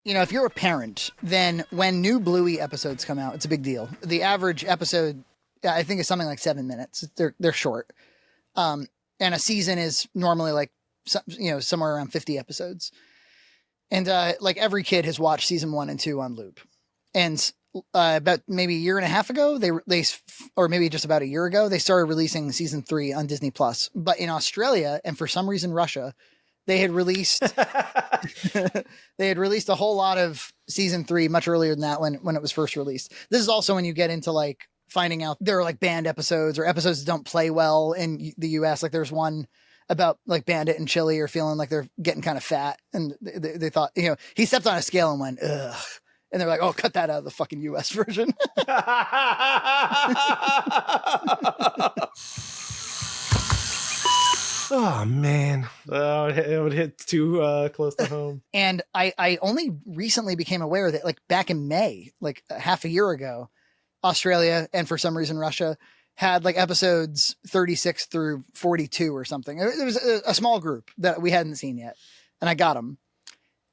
if you're a parent, then when new Bluey episodes come out, it's a big deal. The average episode, I think, is something like 7 minutes. They're short. And a season is normally like, somewhere around 50 episodes. And like every kid has watched season 1 and 2 on loop. And about maybe a year and a half ago, or maybe just about a year ago, they started releasing season 3 on Disney Plus. But in Australia, and for some reason Russia, they had released a whole lot of season 3 much earlier than that when it was first released. This is also when you get into like finding out there are like banned episodes or episodes that don't play well in the US. Like there's one about like Bandit and Chili are feeling like they're getting kind of fat, and they thought, he stepped on a scale and went, ugh. And they're like, oh, cut that out of the fucking US version. Oh, man. Oh, it would hit too close to home. And I only recently became aware that like back in May, like half a year ago, Australia, and for some reason Russia, had like episodes 36 through 42 or something. It was a small group that we hadn't seen yet. And I got them.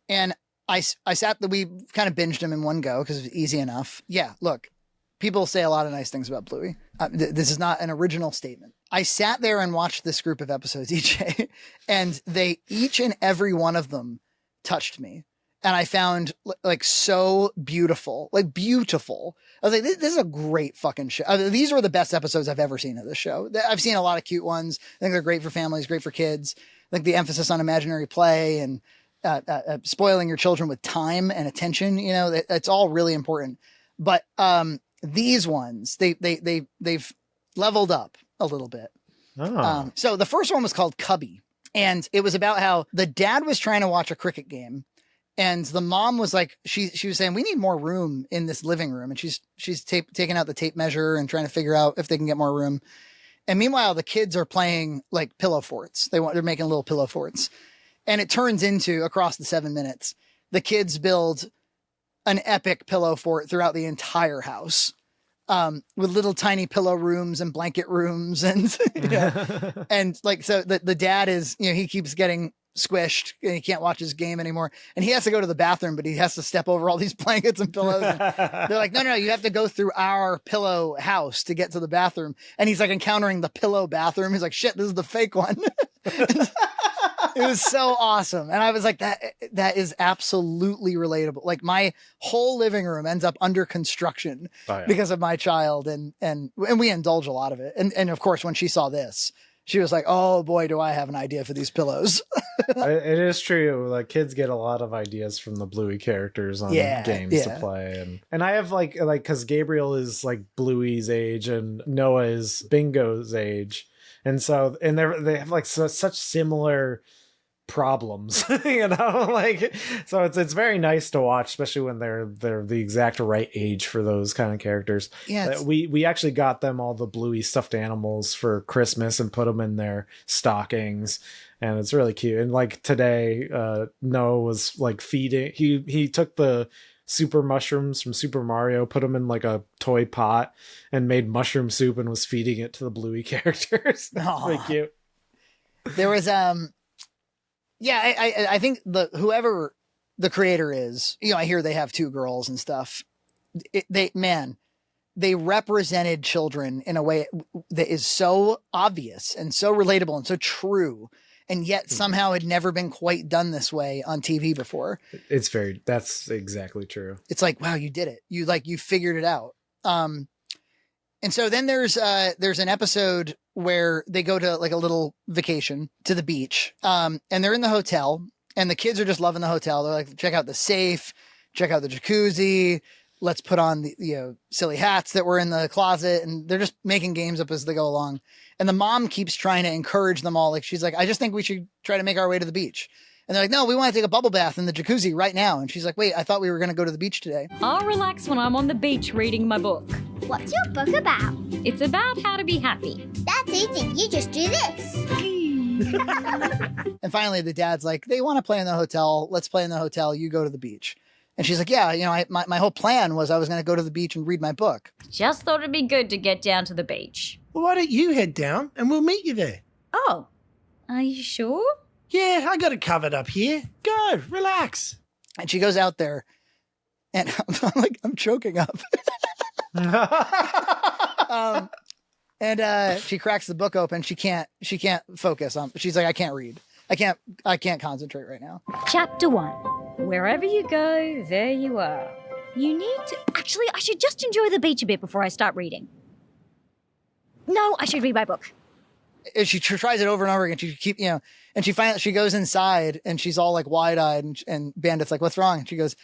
And we kind of binged them in one go because it was easy enough. Yeah, look, people say a lot of nice things about Bluey. This is not an original statement. I sat there and watched this group of episodes each day, and each and every one of them touched me. And I found like so beautiful, like beautiful. I was like, this is a great fucking show. These were the best episodes I've ever seen of this show. I've seen a lot of cute ones. I think they're great for families, great for kids. Like the emphasis on imaginary play and spoiling your children with time and attention. It's all really important. But these ones, they've leveled up a little bit. Oh. So the first one was called Cubby, and it was about how the dad was trying to watch a cricket game. And the mom was like, she was saying, we need more room in this living room. And she's taking out the tape measure and trying to figure out if they can get more room. And meanwhile, the kids are playing like pillow forts. They're making little pillow forts. And it turns into, across the 7 minutes, the kids build an epic pillow fort throughout the entire house. With little tiny pillow rooms and blanket rooms. And, and like, so the dad is, he keeps getting squished and he can't watch his game anymore, and he has to go to the bathroom, but he has to step over all these blankets and pillows, and they're like, no, you have to go through our pillow house to get to the bathroom. And he's like encountering the pillow bathroom. He's like, shit, this is the fake one. It was so awesome. And I was like, that is absolutely relatable. Like my whole living room ends up under construction because of my child, and we indulge a lot of it. And of course, when she saw this, she was like, oh boy, do I have an idea for these pillows. It is true. Like kids get a lot of ideas from the Bluey characters on games to play. And I have like, cause Gabriel is like Bluey's age and Noah is Bingo's age. And so, and they have like such similar problems, like, so it's very nice to watch, especially when they're the exact right age for those kind of characters. Yeah, we actually got them all the Bluey stuffed animals for Christmas and put them in their stockings, and it's really cute. And like today, Noah was like feeding. He took the super mushrooms from Super Mario, put them in like a toy pot, and made mushroom soup and was feeding it to the Bluey characters. That's really cute. There was yeah, I think whoever the creator is, I hear they have 2 girls and stuff. They represented children in a way that is so obvious and so relatable and so true, and yet somehow had never been quite done this way on TV before. That's exactly true. It's like, wow, you did it. You figured it out. And so then there's an episode where they go to like a little vacation to the beach. And they're in the hotel, and the kids are just loving the hotel. They're like, check out the safe, check out the jacuzzi. Let's put on the, silly hats that were in the closet. And they're just making games up as they go along. And the mom keeps trying to encourage them all. Like, she's like, I just think we should try to make our way to the beach. And they're like, no, we want to take a bubble bath in the jacuzzi right now. And she's like, wait, I thought we were going to go to the beach today. I'll relax when I'm on the beach reading my book. What's your book about? It's about how to be happy. That's easy. You just do this. And finally, the dad's like, they want to play in the hotel. Let's play in the hotel. You go to the beach. And she's like, yeah, my whole plan was I was going to go to the beach and read my book. Just thought it'd be good to get down to the beach. Well, why don't you head down and we'll meet you there? Oh, are you sure? Yeah, I got it covered up here. Go, relax. And she goes out there and I'm choking up. And she cracks the book open. She can't focus on, she's like, I can't read. I can't concentrate right now. Chapter 1. Wherever you go, there you are. You need to... Actually, I should just enjoy the beach a bit before I start reading. No, I should read my book. And she tries it over and over again. And she goes inside and she's all like wide-eyed and Bandit's like, what's wrong? And she goes,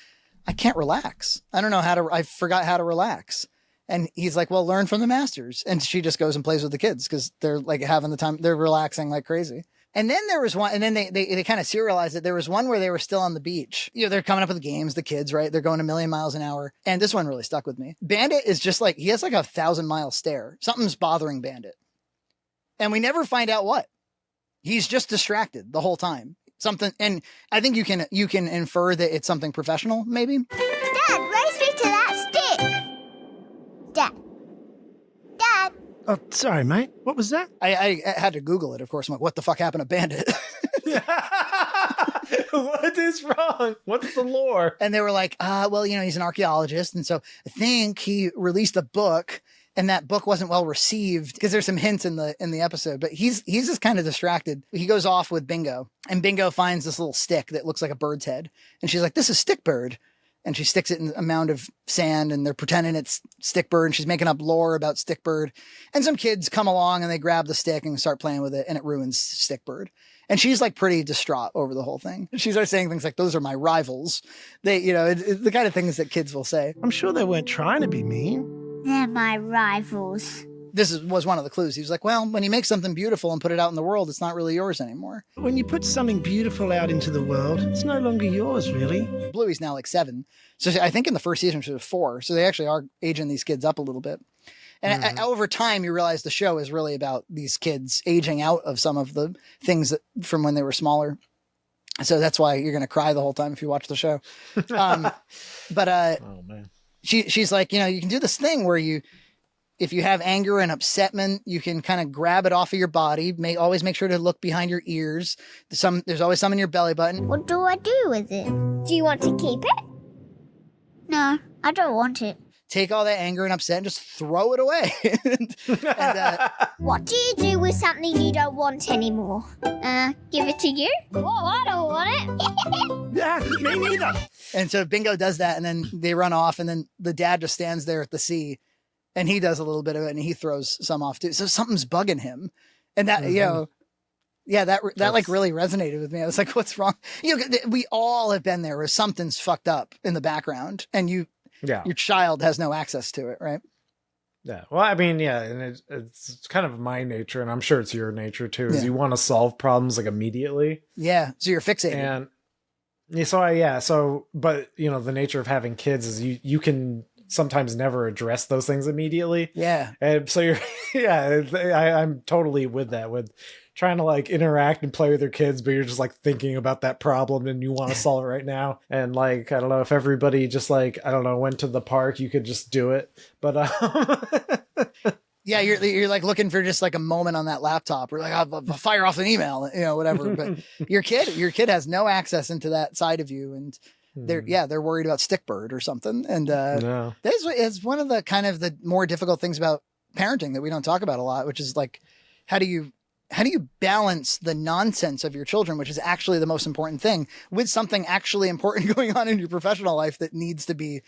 I can't relax. I forgot how to relax. And he's like, well, learn from the masters. And she just goes and plays with the kids because they're like having the time. They're relaxing like crazy. And then there was one, and then they kind of serialized it. There was one where they were still on the beach. They're coming up with the games, the kids, right? They're going a million miles an hour. And this one really stuck with me. Bandit is just like, he has like 1,000-mile stare. Something's bothering Bandit. And we never find out what. He's just distracted the whole time. Something, and I think you can infer that it's something professional, maybe. Dad, race me to that stick. Dad. Oh, sorry, mate. What was that? I had to Google it, of course. I'm like, what the fuck happened to Bandit? What is wrong? What's the lore? And they were like, well, he's an archaeologist. And so I think he released a book and that book wasn't well received because there's some hints in the episode, but he's just kind of distracted. He goes off with Bingo and Bingo finds this little stick that looks like a bird's head. And she's like, this is Stickbird. And she sticks it in a mound of sand and they're pretending it's Stickbird and she's making up lore about Stickbird. And some kids come along and they grab the stick and start playing with it and it ruins Stickbird. And she's like pretty distraught over the whole thing. She starts saying things like, those are my rivals. It's the kind of things that kids will say. I'm sure they weren't trying to be mean. They're my rivals. This was one of the clues. He was like, well, when you make something beautiful and put it out in the world, it's not really yours anymore. When you put something beautiful out into the world, it's no longer yours, really. Bluey's now like 7. So I think in the first season she was 4. So they actually are aging these kids up a little bit. And over time, you realize the show is really about these kids aging out of some of the things from when they were smaller. So that's why you're going to cry the whole time if you watch the show. Oh, man. She's like, you can do this thing where if you have anger and upsetment, you can kind of grab it off of your body. Always make sure to look behind your ears. There's always some in your belly button. What do I do with it? Do you want to keep it? No, I don't want it. Take all that anger and upset and just throw it away. What do you do with something you don't want anymore? Give it to you? Well, I don't want it. Yeah, me neither. And so Bingo does that and then they run off and then the dad just stands there at the sea and he does a little bit of it and he throws some off too. So something's bugging him. And that, that like really resonated with me. I was like, what's wrong? We all have been there where something's fucked up in the background and your child has no access to it, right? Yeah. Well, I mean, yeah, and it's kind of my nature, and I'm sure it's your nature too, is you want to solve problems like immediately. Yeah. So you're fixated. And but the nature of having kids is you can sometimes never address those things immediately. Yeah. And so I'm totally with that, with trying to like interact and play with your kids, but you're just like thinking about that problem and you want to solve it right now. And like, I don't know if everybody just like, I don't know, went to the park, you could just do it. But yeah, you're like looking for just like a moment on that laptop or like I'll fire off an email, whatever. But your kid has no access into that side of you. And they're worried about Stickbird or something. And it's one of the kind of the more difficult things about parenting that we don't talk about a lot, which is like, how do you balance the nonsense of your children, which is actually the most important thing, with something actually important going on in your professional life that needs to be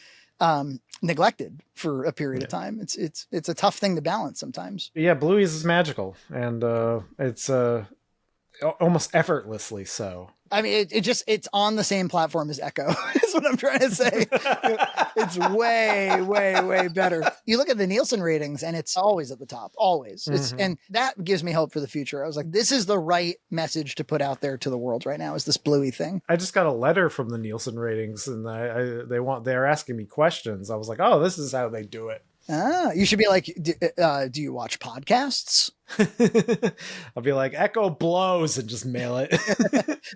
neglected for a period of time? It's a tough thing to balance sometimes. Yeah, Bluey's is magical, and it's almost effortlessly so. I mean, it's on the same platform as Echo is what I'm trying to say. It's way, way, way better. You look at the Nielsen ratings and it's always at the top, always. And that gives me hope for the future. I was like, this is the right message to put out there to the world right now, is this Bluey thing. I just got a letter from the Nielsen ratings and they're asking me questions. I was like, oh, this is how they do it. You should be like, do you watch podcasts? I'll be like, Echo blows and just mail it.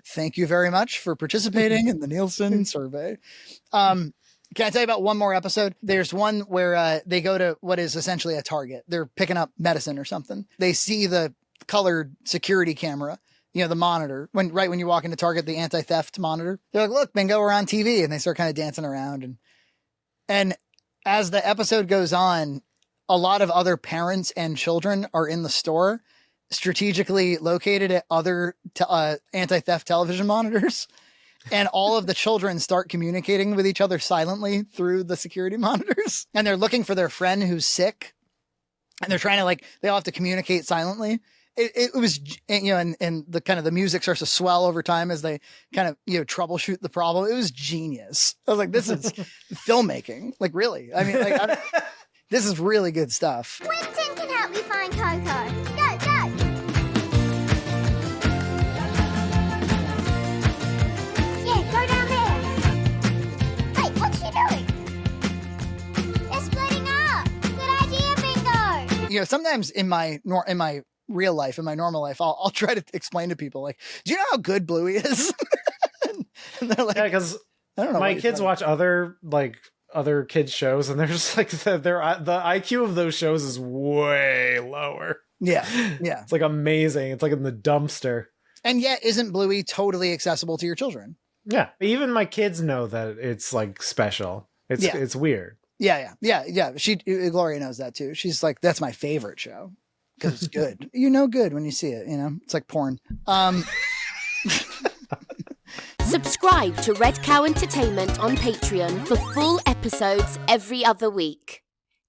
Thank you very much for participating in the Nielsen survey. Can I tell you about one more episode? There's one where they go to what is essentially a Target. They're picking up medicine or something. They see the colored security camera the monitor when you walk into Target, the anti-theft monitor. They're like, look, bingo, we're on TV. And they start kind of dancing around. And as the episode goes on, a lot of other parents and children are in the store, strategically located at other anti-theft television monitors. And all of the children start communicating with each other silently through the security monitors. And they're looking for their friend who's sick. And they're trying to they all have to communicate silently. It was, and the kind of the music starts to swell over time as they kind of, troubleshoot the problem. It was genius. I was like, this is filmmaking. Like, really? I mean, this is really good stuff. Quentin can help you find Coco. Go, go. Yeah, go down there. Wait, what's she doing? They're splitting up. Good idea, Bingo. Sometimes in my real life, in my normal life, I'll try to explain to people, like, do you know how good Bluey is? And they're like, yeah, because I don't know. My kids watch other kids shows, and they're just like the IQ of those shows is way lower. Yeah. It's like amazing. It's like in the dumpster. And yet, isn't Bluey totally accessible to your children? Yeah, even my kids know that it's like special. It's weird. Yeah. Gloria knows that too. She's like, that's my favorite show because it's good. Good when you see it. It's like porn. Subscribe to Red Cow Entertainment on Patreon for full episodes every other week.